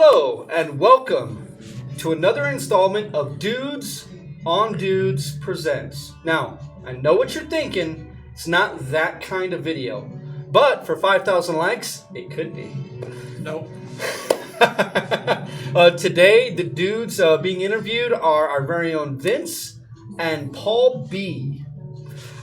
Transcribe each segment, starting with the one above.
Hello, and welcome to another installment of Dudes on Dudes Presents. Now, I know what you're thinking. It's not that kind of video. But for 5,000 likes, it could be. Nope. Today, the dudes being interviewed are our very own Vince and Paul B.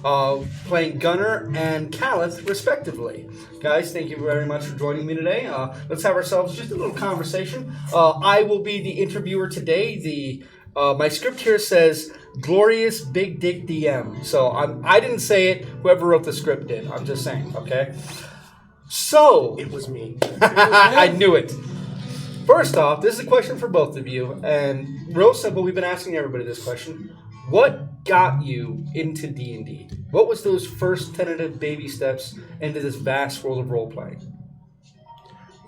Playing Gunnar and Kallith, respectively. Guys, thank you very much for joining me today. Let's have ourselves just a little conversation. I will be the interviewer today. My script here says Glorious Big Dick DM. So I didn't say it. Whoever wrote the script did. I'm just saying, okay? So... It was me. I knew it. First off, this is a question for both of you. And real simple, we've been asking everybody this question. What got you into D&D? What was those first tentative baby steps into this vast world of role-playing?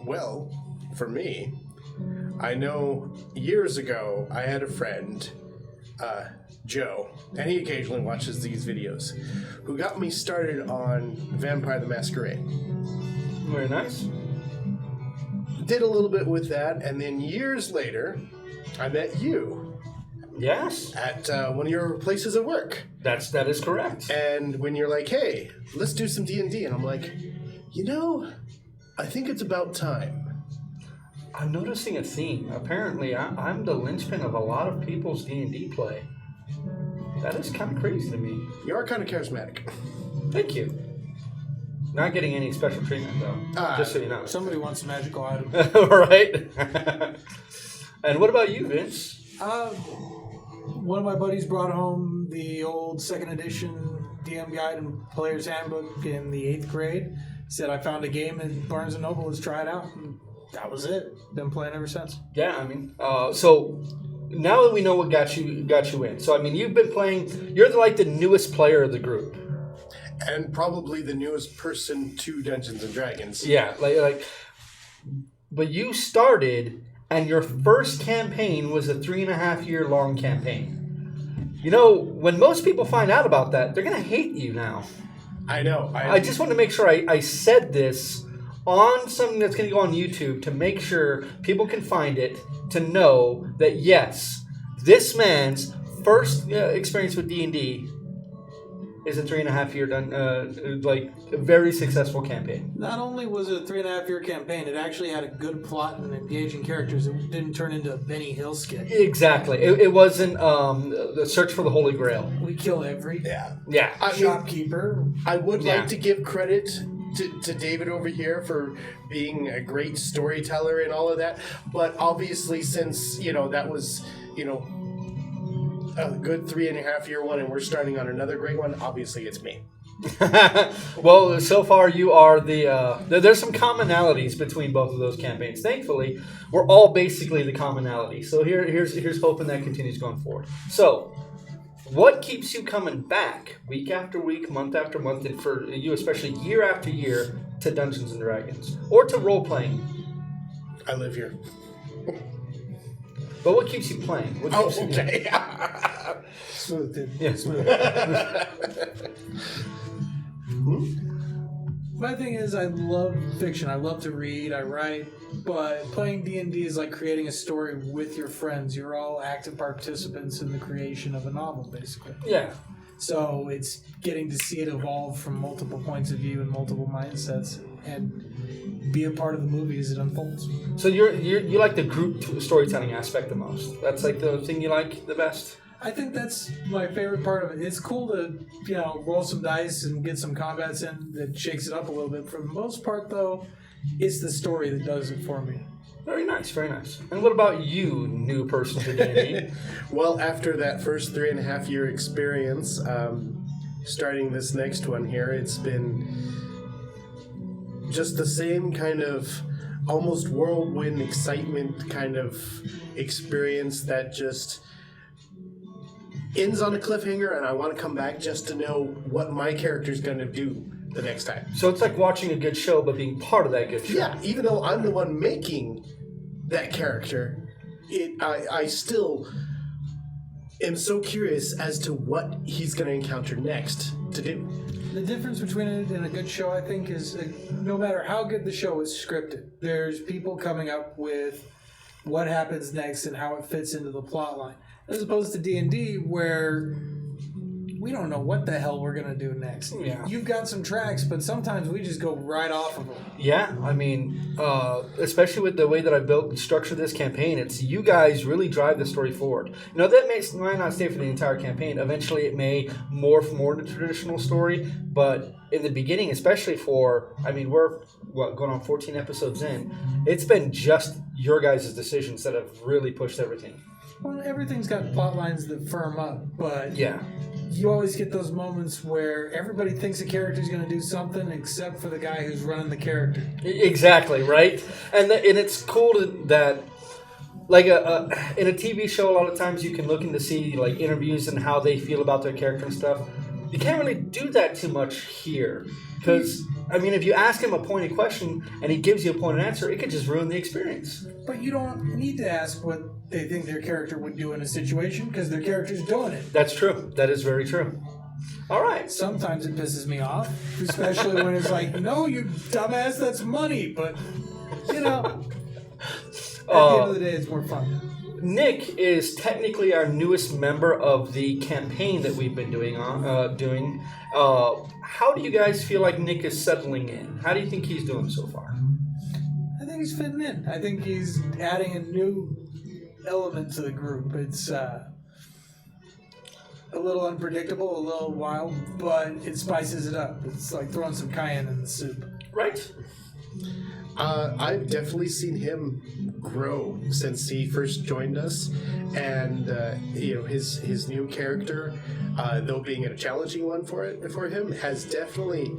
Well, for me, I know years ago I had a friend, Joe, and he occasionally watches these videos, who got me started on Vampire the Masquerade. Very nice. Did a little bit with that, and then years later, I met you. Yes. At one of your places of work. That is correct. And when you're like, hey, let's do some D&D, and I'm like, I think it's about time. I'm noticing a theme. Apparently, I'm the linchpin of a lot of people's D&D play. That is kind of crazy to me. You are kind of charismatic. Thank you. Not getting any special treatment, though. Just so you know. Somebody wants a magical item. Right? And what about you, Vince? One of my buddies brought home the old second edition DM guide and player's handbook in the 8th grade. Said I found a game at Barnes & Noble, let's try it out. And that was it. Been playing ever since. Yeah, I mean, so now that we know what got you in. So, I mean, you've been playing, you're like the newest player of the group. And probably the newest person to Dungeons & Dragons. Yeah, but you started... And your first campaign was a 3.5-year long campaign. You know, when most people find out about that, they're going to hate you now. I know. I just want to make sure I said this on something that's going to go on YouTube to make sure people can find it, to know that, yes, this man's first experience with D&D is a 3.5-year done, a very successful campaign. Not only was it a 3.5-year campaign, it actually had a good plot and engaging characters. It didn't turn into a Benny Hill skit. Exactly. It wasn't the search for the Holy Grail. We kill every shopkeeper. I would like to give credit to David over here for being a great storyteller and all of that. But obviously, since, that was, a good 3.5-year one, and we're starting on another great one. Obviously, it's me. Well, so far you are there's some commonalities between both of those campaigns. Thankfully, we're all basically the commonality. So here's hoping that continues going forward. So, what keeps you coming back week after week, month after month, and for you especially year after year to Dungeons and Dragons or to role playing? I live here. But what keeps you playing? Okay. Smooth, dude. Yeah. Smooth. My thing is, I love fiction. I love to read. I write. But playing D&D is like creating a story with your friends. You're all active participants in the creation of a novel, basically. Yeah. So it's getting to see it evolve from multiple points of view and multiple mindsets, and be a part of the movie as it unfolds. So you like the group storytelling aspect the most. That's like the thing you like the best? I think that's my favorite part of it. It's cool to, roll some dice and get some combats in that shakes it up a little bit. For the most part, though, it's the story that does it for me. Very nice, very nice. And what about you, new person to D&D? Well, after that first 3.5-year experience, starting this next one here, it's been just the same kind of almost whirlwind excitement kind of experience that just ends on a cliffhanger, and I want to come back just to know what my character's going to do the next time. So it's like watching a good show, but being part of that good show. Yeah, even though I'm the one making that character, I still am so curious as to what he's going to encounter next to do. The difference between it and a good show, I think, is no matter how good the show is scripted, there's people coming up with what happens next and how it fits into the plot line, as opposed to D&D where we don't know what the hell we're gonna do next. Yeah. You've got some tracks, but sometimes we just go right off of them. Yeah, I mean, especially with the way that I built and structured this campaign, it's you guys really drive the story forward. That might not stay for the entire campaign. Eventually, it may morph more into traditional story, but in the beginning, especially we're going on 14 episodes in. It's been just your guys' decisions that have really pushed everything. Well, everything's got plot lines that firm up, but Yeah. you always get those moments where everybody thinks a character's going to do something except for the guy who's running the character. Exactly, right? And it's cool that, like, in a TV show, a lot of times you can look in to see, like, interviews and how they feel about their character and stuff. You can't really do that too much here. Because, I mean, if you ask him a pointed question and he gives you a pointed answer, it could just ruin the experience. But you don't need to ask what they think their character would do in a situation because their character's doing it. That's true. That is very true. All right. Sometimes it pisses me off, especially when it's like, no, you dumbass, that's money. But, at the end of the day, it's more fun. Nick is technically our newest member of the campaign that we've been doing. How do you guys feel like Nick is settling in? How do you think he's doing so far? I think he's fitting in. I think he's adding a new element to the group. It's a little unpredictable, a little wild, but it spices it up. It's like throwing some cayenne in the soup. Right. I've definitely seen him grow since he first joined us, and his new character, though being a challenging one for him, has definitely,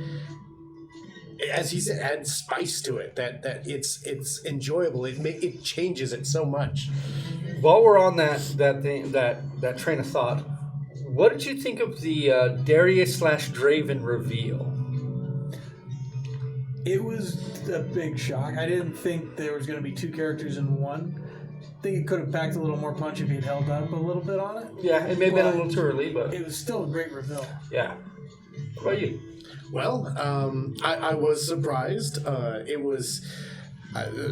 as he said, add spice to it. That it's enjoyable. It changes it so much. While we're on that train of thought, what did you think of the Darius/Draven reveal? It was a big shock. I didn't think there was going to be two characters in one. I think it could have packed a little more punch if he had held up a little bit on it. Yeah, it may have been a little too early, but it was still a great reveal. Yeah. What about you? Well, I was surprised. It was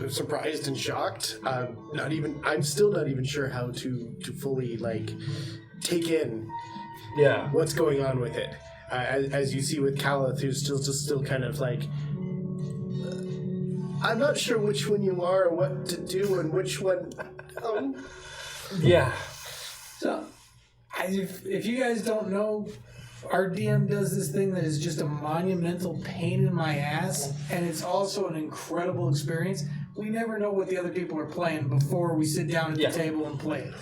surprised and shocked. I'm still not even sure how to fully take in what's going on with it. As you see with Kallith, who's still kind of like, I'm not sure which one you are or what to do and which one. Yeah. So, if you guys don't know, our DM does this thing that is just a monumental pain in my ass, and it's also an incredible experience. We never know what the other people are playing before we sit down at the table and play it.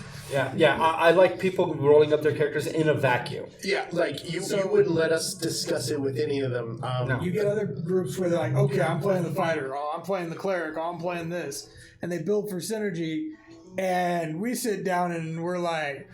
Yeah. I like people rolling up their characters in a vacuum. Yeah, you wouldn't let us discuss it with any of them. No. You get other groups where they're like, okay, I'm playing the fighter, oh, I'm playing the cleric, oh, I'm playing this. And they build for synergy, and we sit down and we're like,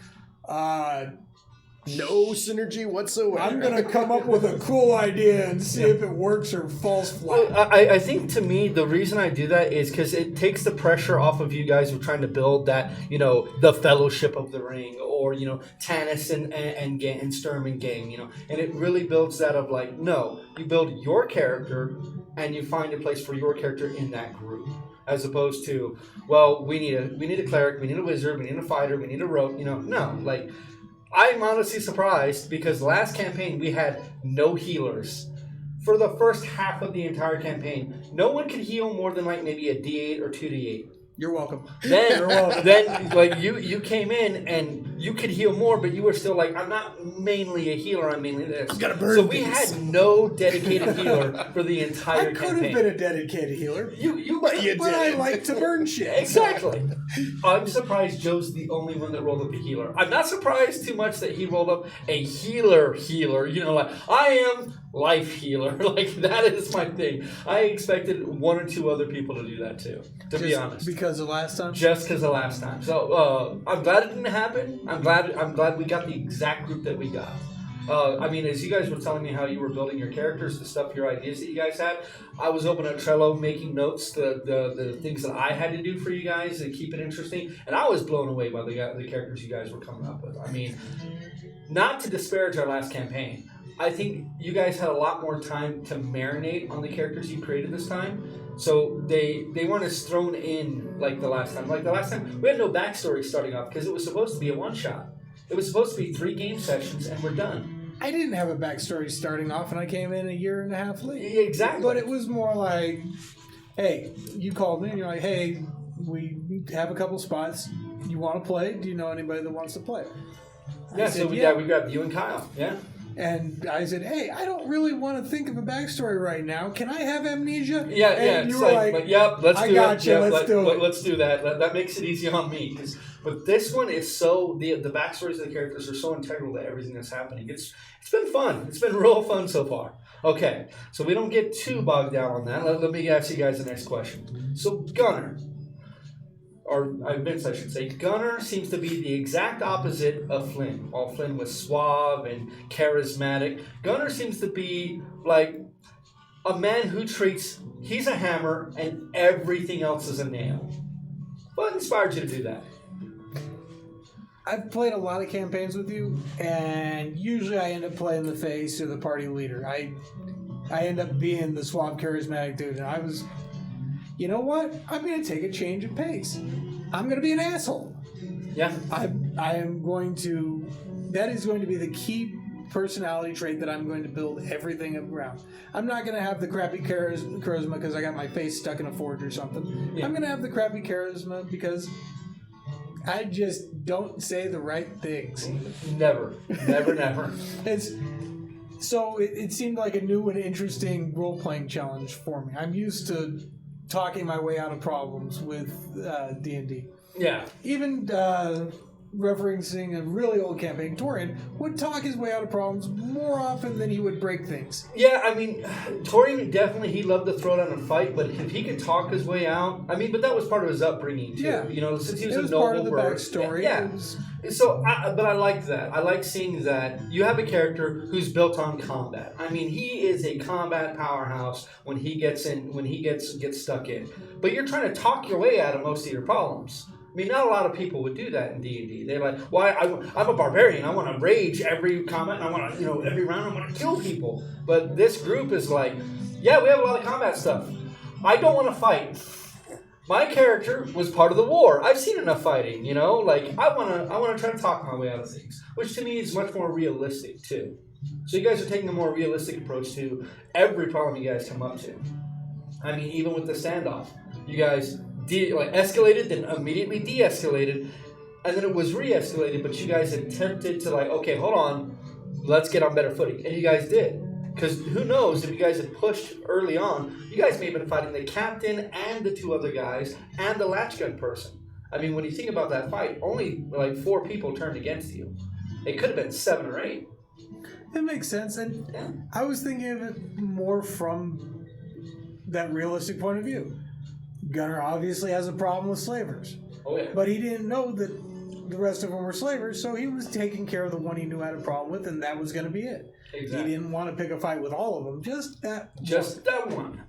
no synergy whatsoever. I'm going to come up with a cool idea and see if it works or falls flat. Well, I think to me, the reason I do that is because it takes the pressure off of you guys who are trying to build that, the Fellowship of the Ring, or, Tanis and Sturm and gang, and it really builds that of no, you build your character and you find a place for your character in that group. As opposed to, well, we need a cleric, we need a wizard, we need a fighter, we need a rogue, no, I'm honestly surprised because last campaign we had no healers. For the first half of the entire campaign, no one could heal more than maybe a D8 or 2D8. You're welcome. Then you came in and you could heal more, but you were still I'm not mainly a healer, I'm mainly this. I'm gonna burn so we had no dedicated healer for the entire campaign. I could have been a dedicated healer. But I like to burn shit. Exactly. I'm surprised Joe's the only one that rolled up a healer. I'm not surprised too much that he rolled up a healer. I am life healer. That is my thing. I expected one or two other people to do that too, to be honest. Because of last time? Just because of last time. So I'm glad it didn't happen. I'm glad we got the exact group that we got. As you guys were telling me how you were building your characters, your ideas that you guys had, I was open at Trello making notes, the things that I had to do for you guys to keep it interesting, and I was blown away by the characters you guys were coming up with. Not to disparage our last campaign, I think you guys had a lot more time to marinate on the characters you created this time. So they weren't as thrown in like the last time. Like the last time, we had no backstory starting off because it was supposed to be a one-shot. It was supposed to be 3 game sessions and we're done. I didn't have a backstory starting off, and I came in a year and a half late. Exactly. But it was more like, hey, you called me, and you're like, hey, we have a couple spots. You want to play? Do you know anybody that wants to play? Yeah, so we grabbed you and Kyle. Yeah. And I said, hey, I don't really want to think of a backstory right now. Can I have amnesia? Yeah, and yeah. you were like, yep, let's do it. Gotcha, Yep, let's do it. Let's do that. That makes it easy on me. But this one is so, the backstories of the characters are so integral to everything that's happening. It's been fun. It's been real fun so far. Okay, so we don't get too bogged down on that. Let me ask you guys the next question. So Gunnar, or Vince, I should say, Gunnar seems to be the exact opposite of Flynn. While Flynn was suave and charismatic, Gunnar seems to be like a man who treats, he's a hammer and everything else is a nail. What inspired you to do that? I've played a lot of campaigns with you, and usually I end up playing the face or the party leader. I end up being the suave, charismatic dude, and I was, you know what? I'm going to take a change of pace. I'm going to be an asshole. Yeah. I am going to, that is going to be the key personality trait that I'm going to build everything around. I'm not going to have the crappy charisma because I got my face stuck in a forge or something. Yeah. I'm going to have the crappy charisma because I just don't say the right things. Never. It seemed like a new and interesting role-playing challenge for me. I'm used to talking my way out of problems with D&D. Yeah. Even referencing a really old campaign, Torian would talk his way out of problems more often than he would break things. Yeah, I mean, Torian definitely, he loved to throw down and fight, but if he could talk his way out, I mean, but that was part of his upbringing too. Yeah. You know, since he was it a was noble part of the birth. backstory. Yeah. But I like that. I like seeing that you have a character who's built on combat. I mean, he is a combat powerhouse when he gets stuck in. But you're trying to talk your way out of most of your problems. I mean, not a lot of people would do that in D&D. They're like, well, I'm a barbarian. I want to rage every combat. And I want to, every round I want to kill people. But this group is like, yeah, we have a lot of combat stuff. I don't want to fight. My character was part of the war. I've seen enough fighting, Like, I want to try to talk my way out of things. Which to me is much more realistic, too. So you guys are taking a more realistic approach to every problem you guys come up to. I mean, even with the standoff. You guys escalated, then immediately de-escalated, and then it was re-escalated, but you guys attempted to okay, hold on, let's get on better footing. And you guys did. Because who knows, if you guys had pushed early on, you guys may have been fighting the captain and the 2 other guys and the latch gun person. I mean, when you think about that fight, only 4 people turned against you. It could have been 7 or 8. It makes sense. And yeah. I was thinking of it more from that realistic point of view. Gunnar obviously has a problem with slavers. Oh, yeah. But he didn't know that the rest of them were slavers, so he was taking care of the one he knew had a problem with, and that was going to be it. Exactly. He didn't want to pick a fight with all of them, just that one.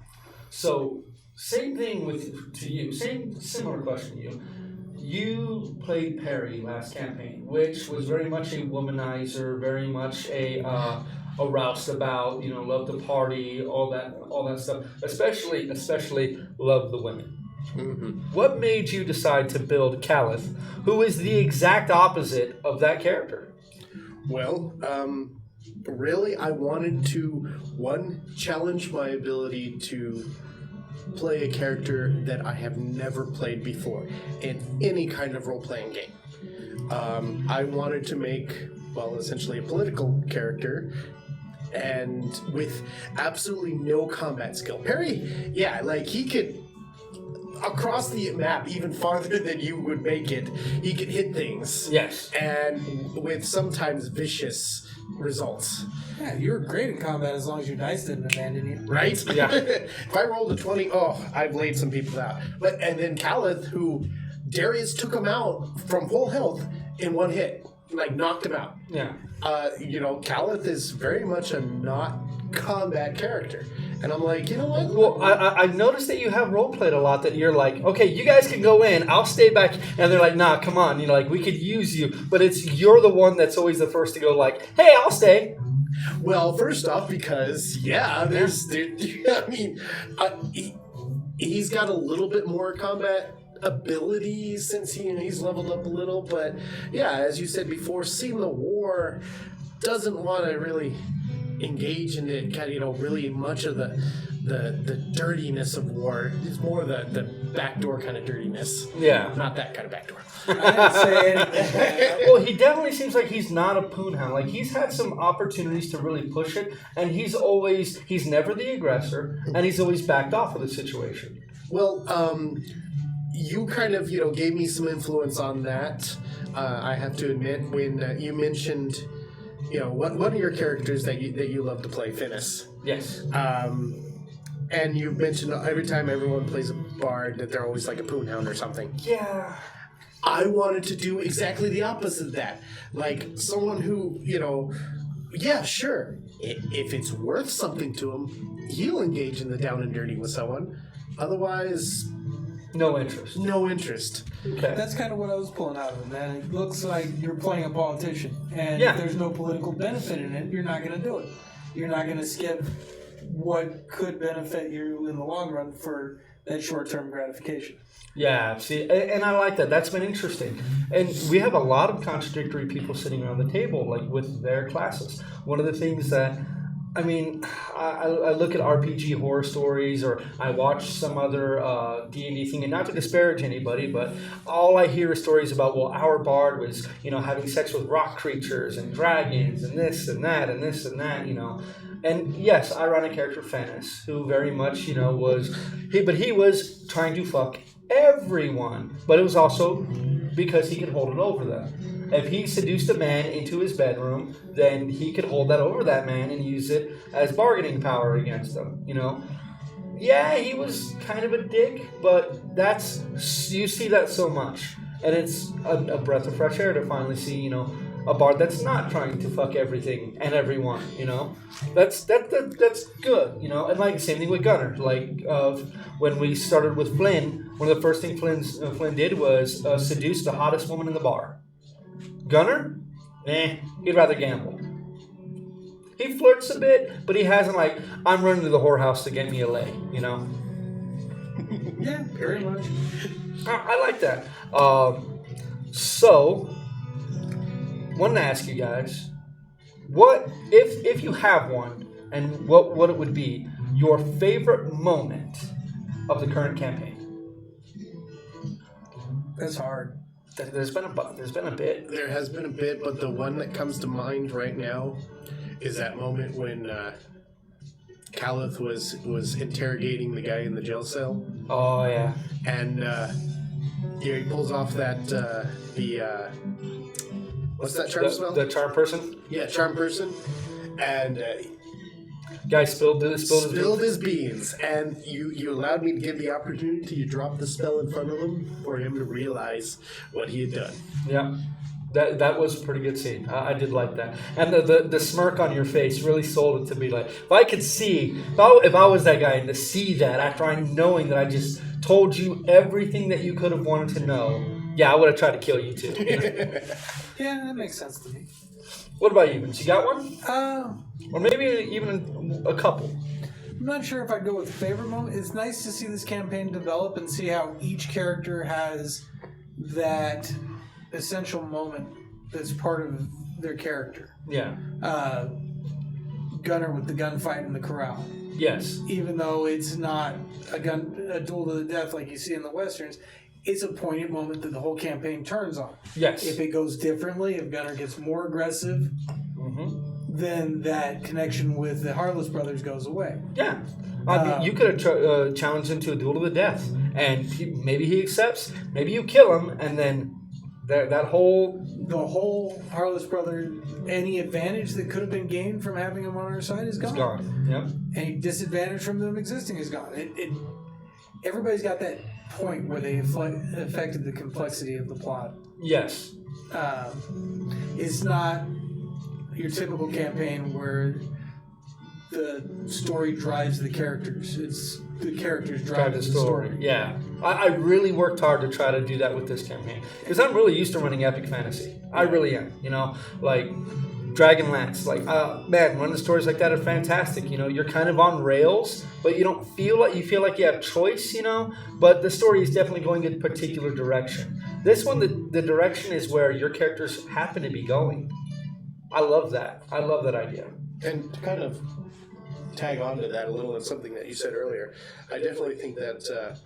So, same thing to you. Similar question to you. You played Perry last campaign, which was very much a womanizer, very much a roustabout, love to party, all that stuff. Especially love the women. Mm-hmm. What made you decide to build Kallith, who is the exact opposite of that character? Well, really, I wanted to, challenge my ability to play a character that I have never played before in any kind of role-playing game. I wanted to make, essentially a political character, and with absolutely no combat skill. Perry, he could, across the map, even farther than you would make it, he could hit things. Yes. And with sometimes vicious results. Yeah, you were great in combat as long as your dice didn't abandon you. Right? Yeah. If I rolled a 20, I've laid some people out. And then Kallith, who Darius took him out from full health in one hit. Knocked him out. Yeah. Kallith is very much a not combat character. And I'm like, you know what? Well, I've noticed that you have role-played a lot, that you're like, okay, you guys can go in, I'll stay back. And they're like, nah, come on. We could use you. But you're the one that's always the first to go hey, I'll stay. Well, first off, because, he's got a little bit more combat ability since he's leveled up a little, but yeah, as you said before, seeing the war doesn't want to really engage in it, kind of, really much of the dirtiness of war. It's more the backdoor kind of dirtiness. Yeah. Not that kind of backdoor. I didn't say anything. Well, he definitely seems like he's not a poonhound. Like, he's had some opportunities to really push it, and he's never the aggressor, and he's always backed off of the situation. Well, you kind of, gave me some influence on that. I have to admit, when you mentioned, one of your characters that you love to play, Finnis. Yes. And you've mentioned every time everyone plays a bard that they're always like a poonhound or something. Yeah. I wanted to do exactly the opposite of that. Like, someone who, yeah, sure, if it's worth something to him, he'll engage in the down and dirty with someone. Otherwise, no interest. No interest. Okay. That's kind of what I was pulling out of it, man. It looks like you're playing a politician, and Yeah. if there's no political benefit in it, you're not going to do it. You're not going to skip what could benefit you in the long run for that short-term gratification. Yeah, see, and I like that. That's been interesting. And we have a lot of contradictory people sitting around the table, like, with their classes. One of the things that, I look at RPG horror stories, or I watch some other D&D thing, and not to disparage anybody, but all I hear is stories about, well, our bard was, having sex with rock creatures and dragons and this and that and this and that, And yes, I run a character, Finnis, who very much, he was trying to fuck everyone, but it was also because he could hold it over them. If he seduced a man into his bedroom, then he could hold that over that man and use it as bargaining power against them, Yeah, he was kind of a dick, but you see that so much. And it's a breath of fresh air to finally see, a bard that's not trying to fuck everything and everyone, That's good, And like, same thing with Gunnar. Like, when we started with Flynn, one of the first things Flynn did was seduce the hottest woman in the bar. Gunnar? He'd rather gamble. He flirts a bit, but he hasn't, like, I'm running to the whorehouse to get me a lay, Yeah, very much. I like that. So, wanted to ask you guys, what if you have one, and what it would be, your favorite moment of the current campaign? That's hard. There's been a bit. There has been a bit, but the one that comes to mind right now is that moment when Kallith was interrogating the guy in the jail cell. Oh yeah. And he pulls off that what's that charm spell? The charm person. Yeah, charm person, and guy spilled his beans, and you allowed me to give the opportunity to drop the spell in front of him for him to realize what he had done. Yeah. That was a pretty good scene. I did like that. And the smirk on your face really sold it to me. Like, if I could see, if I was that guy, and to see that after knowing that I just told you everything that you could have wanted to know, yeah, I would have tried to kill you too. Yeah, that makes sense to me. What about you, Vince? You got one? Or maybe even a couple. I'm not sure if I'd go with favorite moment. It's nice to see this campaign develop and see how each character has that essential moment that's part of their character. Yeah. Gunnar with the gunfight in the corral. Yes. Even though it's not a duel to the death like you see in the westerns, it's a poignant moment that the whole campaign turns on. Yes. If it goes differently, if Gunnar gets more aggressive, then that connection with the Harless brothers goes away. Yeah. You could have challenged him to a duel to the death, and maybe he accepts. Maybe you kill him, and then the whole Harless brother, any advantage that could have been gained from having him on our side is gone. It's gone. Yep. Any disadvantage from them existing is gone. Everybody's got that point where they affected the complexity of the plot. Yes. It's not your typical campaign where the story drives the characters. It's the characters drive the story. Yeah. I really worked hard to try to do that with this campaign. Because I'm really used to running epic fantasy. I really am. Dragonlance, like, man, running stories like that are fantastic. You know, you're kind of on rails, but you don't feel like you have choice. You know, but the story is definitely going in a particular direction. This one, the direction is where your characters happen to be going. I love that. I love that idea. And to kind of tag on to that a little, and something that you said earlier, I definitely think that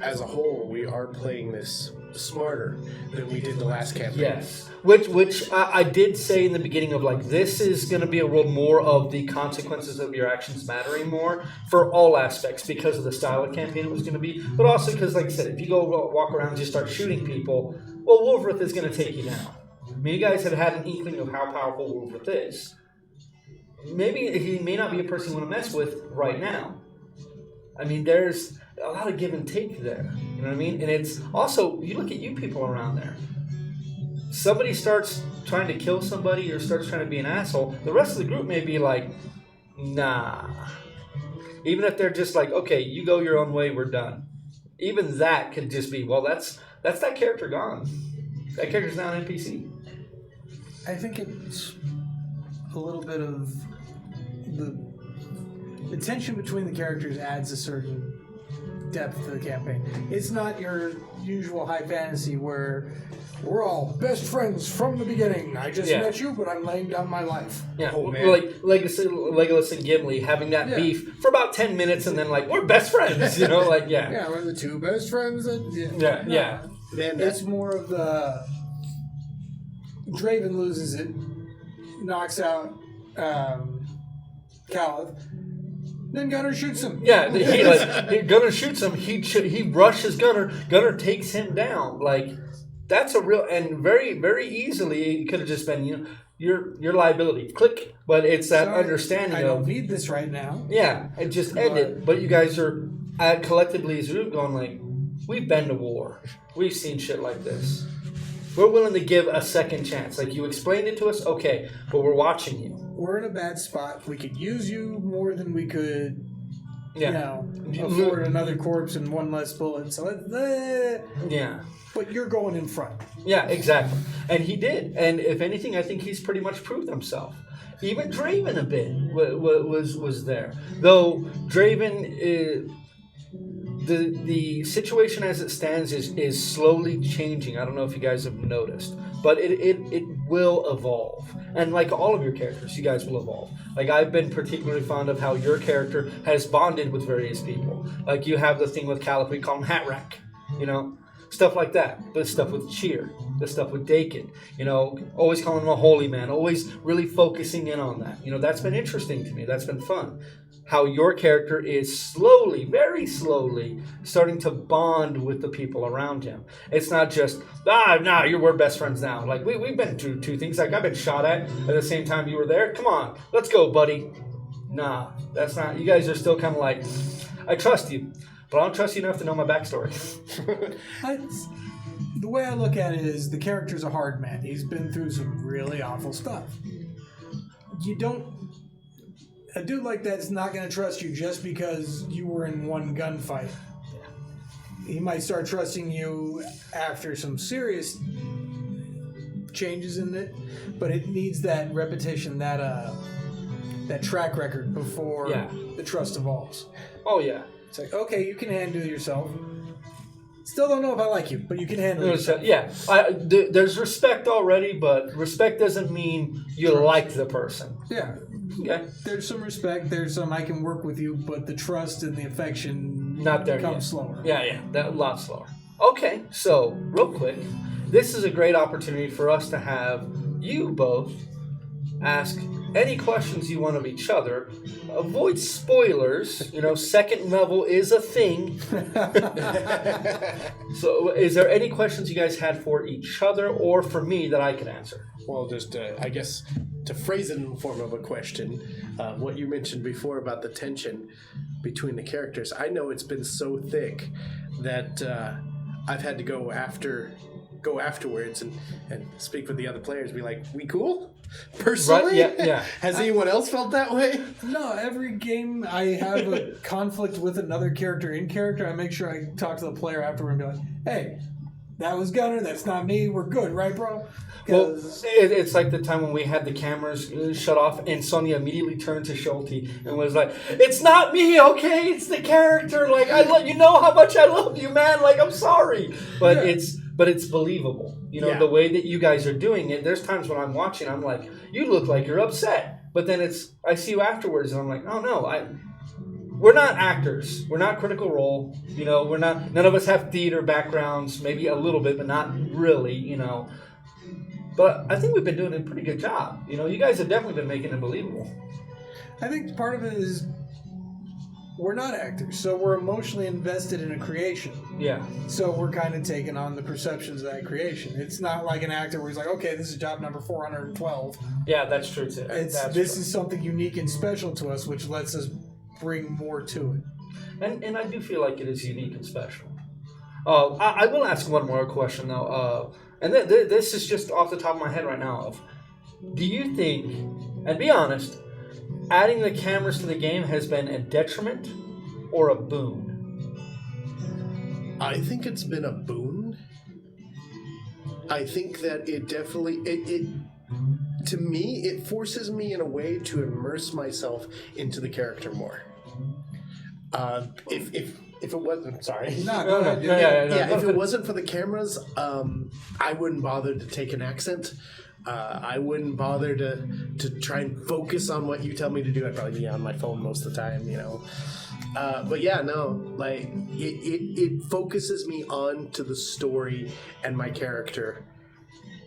as a whole, we are playing this smarter than we did the last campaign. Yes, which I did say in the beginning of, like, this is going to be a world more of the consequences of your actions mattering more for all aspects because of the style of campaign it was going to be, but also because, like I said, if you go walk around and just start shooting people, well, Wolverith is going to take you down. I mean, you guys have had an inkling of how powerful Wolverith is. Maybe he may not be a person you want to mess with right now. I mean, there's a lot of give and take there. You know what I mean? And it's also, you look at you people around there. Somebody starts trying to kill somebody or starts trying to be an asshole, the rest of the group may be like, nah. Even if they're just like, okay, you go your own way, we're done. Even that could just be, well, that's that character gone. That character's now an NPC. I think it's a little bit of the tension between the characters adds a certain depth to the campaign. It's not your usual high fantasy where we're all best friends from the beginning. I just met you, but I'm laying down my life. Yeah, oh, man. Like Legolas and Gimli having that beef for about 10 minutes, and then, like, we're best friends, you know, like, Yeah, we're the two best friends. Yeah. Man, It's more of the Draven loses it, knocks out Kallith, then Gunnar shoots him. Yeah, Gunnar shoots him. He rushes Gunnar. Gunnar takes him down. Like, that's a real, and very, very easily it could have just been, you know, your liability. Click. But it's that understanding I don't need this right now. Yeah, it just ended. But you guys are collectively as a group going like, we've been to war. We've seen shit like this. We're willing to give a second chance. Like, you explained it to us, okay, but we're watching you. We're in a bad spot. We could use you more than we could, you know, afford another corpse and one less bullet. So, yeah. But you're going in front. Yeah, exactly. And he did. And if anything, I think he's pretty much proved himself. Even Draven a bit was there. Though Draven, the situation as it stands is slowly changing. I don't know if you guys have noticed. But it will evolve. And like all of your characters, you guys will evolve. Like, I've been particularly fond of how your character has bonded with various people. Like, you have the thing with Kallith, we call him Hat Rack. You know? Stuff like that. The stuff with Cheer. The stuff with Dakin. You know, always calling him a holy man. Always really focusing in on that. You know, that's been interesting to me. That's been fun. How your character is slowly, very slowly, starting to bond with the people around him. It's not just, we're best friends now. Like, we've been through two things. Like, I've been shot at the same time you were there. Come on, let's go, buddy. Nah, that's not. You guys are still kind of like, I trust you, but I don't trust you enough to know my backstory. The way I look at it is the character's a hard man. He's been through some really awful stuff. A dude like that's not going to trust you just because you were in one gunfight. He might start trusting you after some serious changes in it, but it needs that repetition, that track record before the trust evolves. Oh, yeah. It's like, okay, you can handle yourself. Still don't know if I like you, but you can handle yourself. Yeah. There's respect already, but respect doesn't mean you like the person. Yeah. Okay. There's some respect. There's some I can work with you, but the trust and the affection not there comes yet. slower. Yeah, a lot slower. Okay, so real quick, this is a great opportunity for us to have you both ask any questions you want of each other. Avoid spoilers. You know, second level is a thing. So, is there any questions you guys had for each other or for me that I can answer? Well, just I guess to phrase it in the form of a question, what you mentioned before about the tension between the characters, I know it's been so thick that I've had to go afterwards and speak with the other players, be like, we cool? Personally? Right? Yeah. Has anyone else felt that way? No, every game I have a conflict with another character in character, I make sure I talk to the player afterward and be like, hey, that was Gunnar. That's not me. We're good, right, bro? Well, it's like the time when we had the cameras shut off and Sonya immediately turned to Schulte and was like, "It's not me, okay? It's the character. Like, I love you. Know how much I love you, man. Like, I'm sorry, but it's believable. You know, the way that you guys are doing it. There's times when I'm watching, I'm like, you look like you're upset, but then I see you afterwards, and I'm like, oh no, we're not actors. We're not Critical Role. You know, we're not. None of us have theater backgrounds. Maybe a little bit, but not really. You know." But I think we've been doing a pretty good job. You know, you guys have definitely been making it believable. I think part of it is we're not actors, so we're emotionally invested in a creation. Yeah. So we're kind of taking on the perceptions of that creation. It's not like an actor where he's like, okay, this is job number 412. Yeah, that's true too. This is something unique and special to us, which lets us bring more to it. And I do feel like it is unique and special. I will ask one more question though. And this is just off the top of my head right now. Do you think, and be honest, adding the cameras to the game has been a detriment or a boon? I think it's been a boon. I think that it definitely to me it forces me in a way to immerse myself into the character more. If it wasn't, sorry. No, go ahead. If it wasn't for the cameras, I wouldn't bother to take an accent. I wouldn't bother to try and focus on what you tell me to do. I'd probably be on my phone most of the time, you know. But yeah, no, like it focuses me on to the story and my character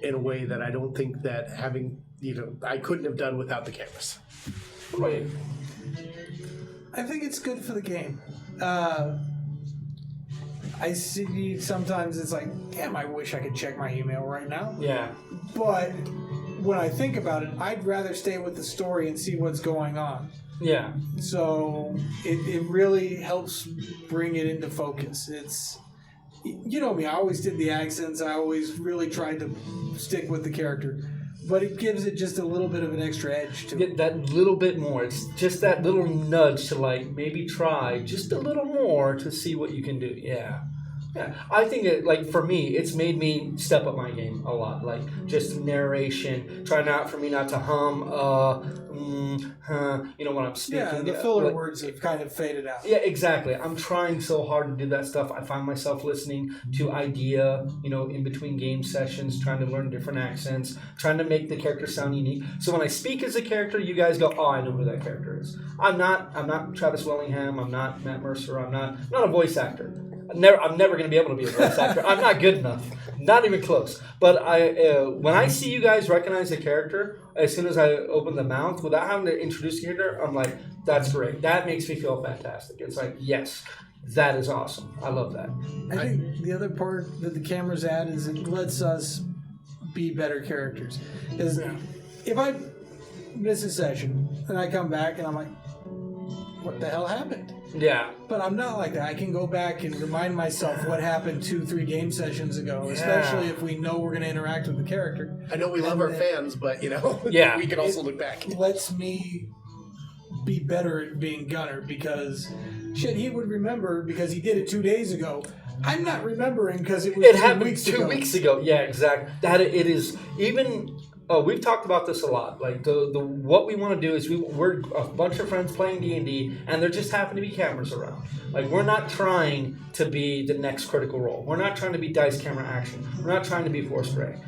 in a way that I don't think that I couldn't have done without the cameras. Right. I think it's good for the game. I see sometimes it's like, damn, I wish I could check my email right now. Yeah. But when I think about it, I'd rather stay with the story and see what's going on. Yeah. So it really helps bring it into focus. It's, you know me, I always did the accents. I always really tried to stick with the character. But it gives it just a little bit of an extra edge to it. That little bit more. It's just that little nudge to like maybe try just a little more to see what you can do. Yeah. Yeah. I think it, like for me, it's made me step up my game a lot. Like just narration, try not for me not to hum, you know, when I'm speaking. Yeah, the filler words have kind of faded out. Yeah, exactly. I'm trying so hard to do that stuff. I find myself listening to Idea, you know, in between game sessions, trying to learn different accents, trying to make the character sound unique. So when I speak as a character, you guys go, oh, I know who that character is. I'm not Travis Wellingham. I'm not Matt Mercer. I'm not a voice actor. I'm never going to be able to be a voice actor. I'm not good enough. Not even close. But when I see you guys recognize a character, as soon as I open the mouth, without having to introduce the character, I'm like, that's great. That makes me feel fantastic. It's like, yes, that is awesome. I love that. I think the other part that the cameras add is it lets us be better characters. Because if I miss a session and I come back and I'm like, what the hell happened? Yeah. But I'm not like that. I can go back and remind myself what happened 2-3 game sessions ago, especially if we know we're going to interact with the character. I know we love our fans, but, you know, we can also look back. It lets me be better at being Gunnar because, shit, he would remember because he did it 2 days ago. I'm not remembering because it was it 2 happened weeks 2 ago. weeks ago. Yeah, exactly. That it is even. We've talked about this a lot. Like the what we want to do is we're a bunch of friends playing D&D, and there just happen to be cameras around. Like we're not trying to be the next Critical Role. We're not trying to be dice camera action. We're not trying to be Force Grey.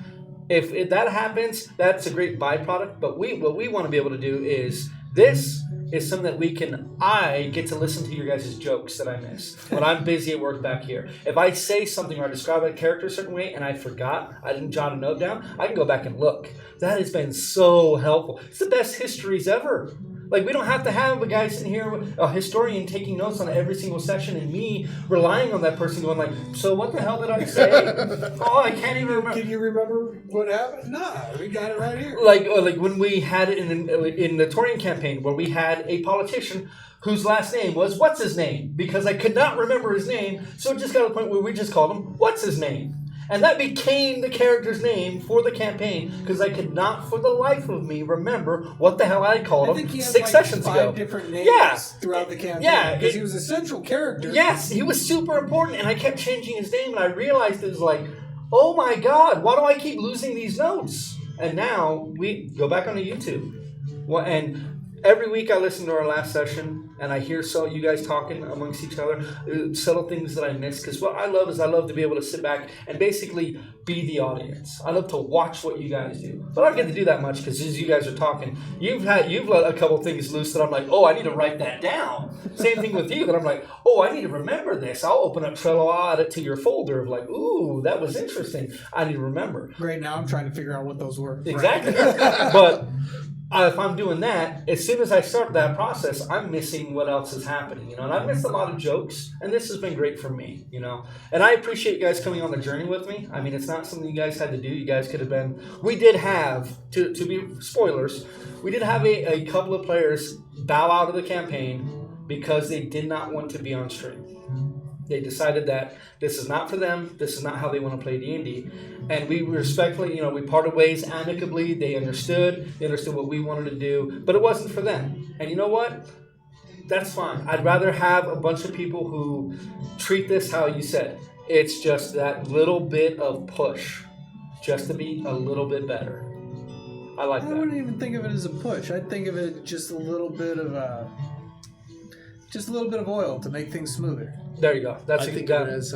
If that happens, that's a great byproduct. But what we want to be able to do is this is something that I get to listen to your guys' jokes that I miss when I'm busy at work back here. If I say something or I describe a character a certain way and I forgot, I didn't jot a note down, I can go back and look. That has been so helpful. It's the best histories ever. Like, we don't have to have a guy sitting here, a historian taking notes on every single session, and me relying on that person going like, so what the hell did I say? Oh, I can't even remember. Can you remember what happened? Nah, we got it right here. Like when we had it in the Torian campaign, where we had a politician whose last name was what's his name, because I could not remember his name, so it just got to the point where we just called him what's his name. And that became the character's name for the campaign because I could not, for the life of me, remember what the hell I called him 6 sessions ago. 5 different names throughout the campaign. Yeah, because he was a central character. Yes, he was super important, and I kept changing his name, and I realized it was like, oh my God, why do I keep losing these notes? And now we go back onto YouTube. Well, and every week I listen to our last session and I hear you guys talking amongst each other, subtle things that I miss. Because what I love is I love to be able to sit back and basically be the audience. I love to watch what you guys do. But I don't get to do that much because as you guys are talking, you've let a couple things loose that I'm like, oh, I need to write that down. Same thing with you that I'm like, oh, I need to remember this. I'll open up Trello, I'll add it to your folder of like, ooh, that was interesting. I need to remember. Right now I'm trying to figure out what those were. Exactly. But if I'm doing that, as soon as I start that process, I'm missing what else is happening, and I've missed a lot of jokes, and this has been great for me, and I appreciate you guys coming on the journey with me. I mean, it's not something you guys had to do. You guys could have been, we did have, to be spoilers, we did have a couple of players bow out of the campaign because they did not want to be on stream. They decided that this is not for them. This is not how they want to play D&D. And we respectfully, we parted ways amicably. They understood. They understood what we wanted to do. But it wasn't for them. And you know what? That's fine. I'd rather have a bunch of people who treat this how you said. It's just that little bit of push just to be a little bit better. I like that. I wouldn't even think of it as a push. I'd think of it just a little bit of oil to make things smoother. There you go. I think of it as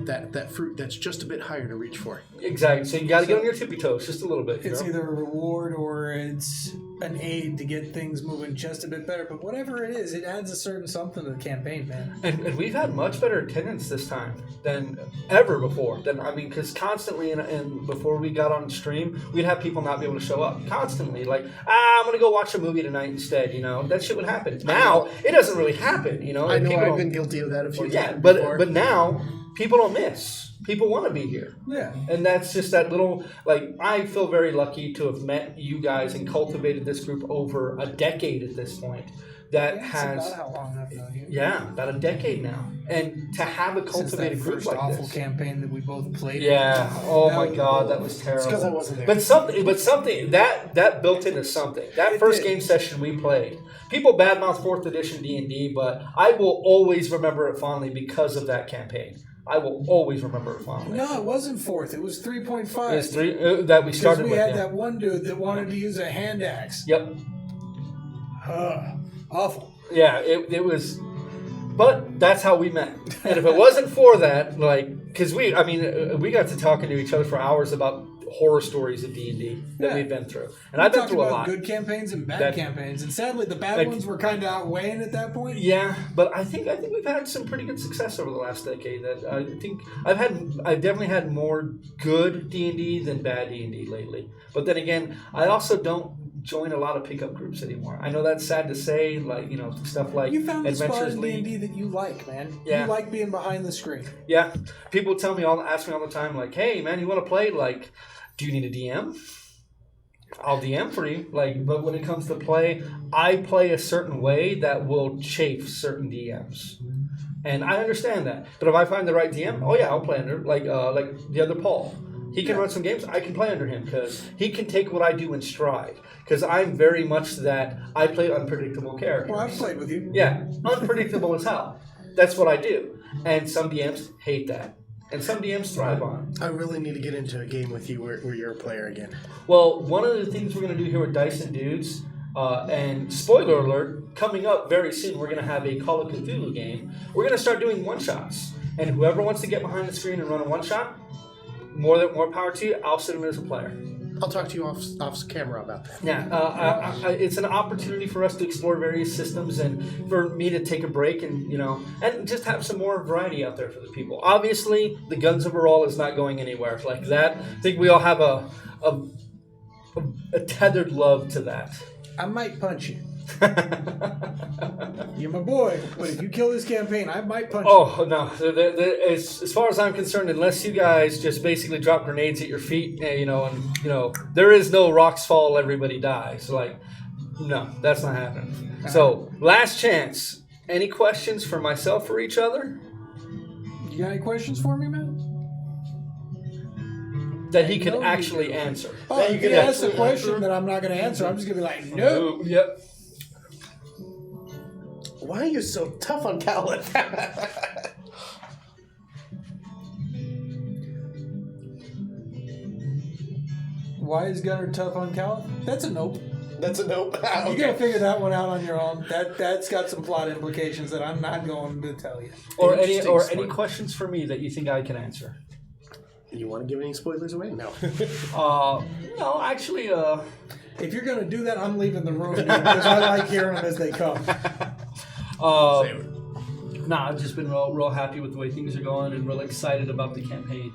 that fruit that's just a bit higher to reach for. Exactly. So you got to get on your tippy toes just a little bit. It's either a reward or it's an aid to get things moving just a bit better. But whatever it is, it adds a certain something to the campaign, man. And we've had much better attendance this time than ever before. Because constantly, and before we got on stream, we'd have people not be able to show up. Constantly. Like, I'm going to go watch a movie tonight instead. That shit would happen. Now, it doesn't really happen. I know I've been guilty of that a few times before. But now, people don't miss. People want to be here. Yeah. And that's just that little, I feel very lucky to have met you guys and cultivated this group over a decade at this point. That has about how long I've known you. Yeah, about a decade now. And to have a cultivated group like awful this. Campaign that we both played. Yeah. Oh my God, that was terrible. It's because I wasn't there. But something that built into something. That first game session we played. People badmouth 4th edition D&D, but I will always remember it fondly because of that campaign. I will always remember it fondly. No, it wasn't 4th. It was 3.5. It was 3 that we started with. We had that one dude that wanted to use a hand axe. Yep. Awful. Yeah, it was. But that's how we met. And if it wasn't for that, because we got to talking to each other for hours about horror stories of D&D that we've been through. And I've been through a lot. Good campaigns and bad campaigns. And sadly, the bad ones were kind of outweighing at that point. Yeah, but I think we've had some pretty good success over the last decade. That I think I've definitely had more good D&D than bad D&D lately. But then again, I also don't join a lot of pickup groups anymore. I know that's sad to say, stuff like you found the spot Adventures in League. D&D that you like, man. Yeah. You like being behind the screen. Yeah, people ask me all the time, like, "Hey, man, you want to play? Do you need a DM? I'll DM for you." But when it comes to play, I play a certain way that will chafe certain DMs, and I understand that. But if I find the right DM, oh yeah, I'll play under like the other Paul. He can run some games. I can play under him because he can take what I do in stride. Because I'm very much that I play unpredictable characters. Well, I've played with you. Yeah, unpredictable as hell. That's what I do. And some DMs hate that. And some DMs thrive on it. I really need to get into a game with you where you're a player again. Well, one of the things we're going to do here with Dice and Dudes, and spoiler alert, coming up very soon, we're going to have a Call of Cthulhu game. We're going to start doing one-shots. And whoever wants to get behind the screen and run a one-shot, more power to you. I'll sit in as a player. I'll talk to you off camera about that. Yeah, it's an opportunity for us to explore various systems and for me to take a break and just have some more variety out there for the people. Obviously, the Guns Overall is not going anywhere like that. I think we all have a tethered love to that. I might punch you. You're my boy, but if you kill this campaign, I might punch you. Oh, no. As far as I'm concerned, unless you guys just basically drop grenades at your feet, there is no rocks fall, everybody dies. No, that's not happening. So, last chance. Any questions for myself or each other? You got any questions for me, man? That he could actually answer. Oh, if you ask a question that I'm not going to answer, I'm just going to be like, nope. Yep. Why are you so tough on Kallith? Why is Gunnar tough on Kallith? That's a nope. That's a nope. Okay. You gotta figure that one out on your own. That's got some plot implications that I'm not going to tell you. Or any questions for me that you think I can answer. You want to give any spoilers away? No. No, actually, If you're gonna do that, I'm leaving the room because I like hearing them as they come. Nah, I've just been real happy with the way things are going and real excited about the campaign.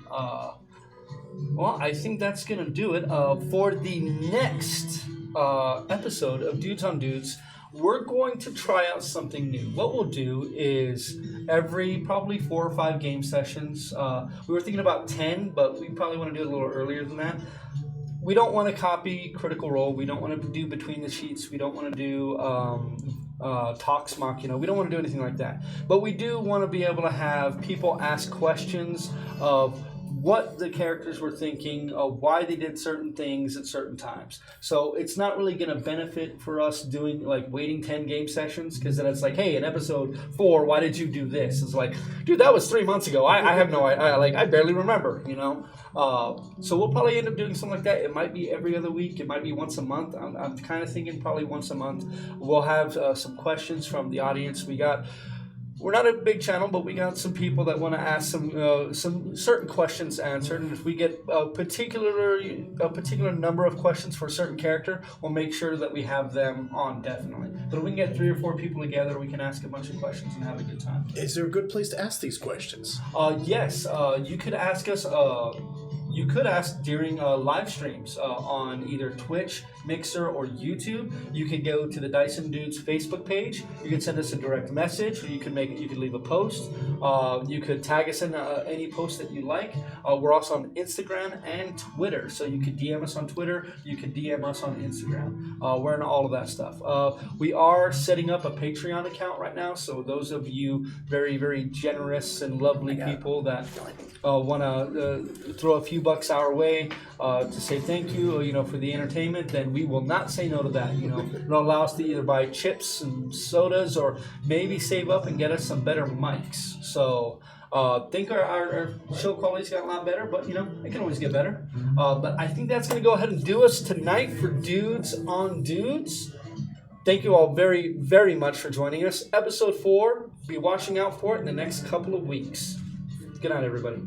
Well, I think that's going to do it. For the next episode of Dudes on Dudes, we're going to try out something new. What we'll do is every probably 4 or 5 game sessions. We were thinking about 10, but we probably want to do it a little earlier than that. We don't want to copy Critical Role. We don't want to do Between the Sheets. We don't want to do Talks Machina. We don't want to do anything like that. But we do want to be able to have people ask questions of what the characters were thinking, of why they did certain things at certain times. So it's not really going to benefit for us doing waiting 10 game sessions, because then it's like, hey, in episode 4, why did you do this? It's like, dude, that was 3 months ago. I have no idea. I barely remember, So we'll probably end up doing something like that. It might be every other week. It might be once a month. I'm kind of thinking probably once a month. We'll have some questions from the audience. We're not a big channel, but we got some people that want to ask some certain questions answered, and if we get a particular number of questions for a certain character, we'll make sure that we have them on, definitely. But if we can get 3 or 4 people together, we can ask a bunch of questions and have a good time. Is there a good place to ask these questions? Yes, you could ask us. You could ask during live streams on either Twitch, Mixer, or YouTube. You can go to the Dyson Dudes Facebook page. You can send us a direct message, or you can leave a post. You could tag us in any post that you like. We're also on Instagram and Twitter, so you could DM us on Twitter. You could DM us on Instagram. We're in all of that stuff. We are setting up a Patreon account right now, so those of you very, very generous and lovely people that want to throw a few bucks our way to say thank you, for the entertainment, then we will not say no to that. It'll allow us to either buy chips and sodas, or maybe save up and get us some better mics. So think our show quality's got a lot better, but it can always get better. But I think that's going to go ahead and do us tonight for Dudes on Dudes. Thank you all very, very much for joining us. Episode 4, be watching out for it in the next couple of weeks. Good night, everybody.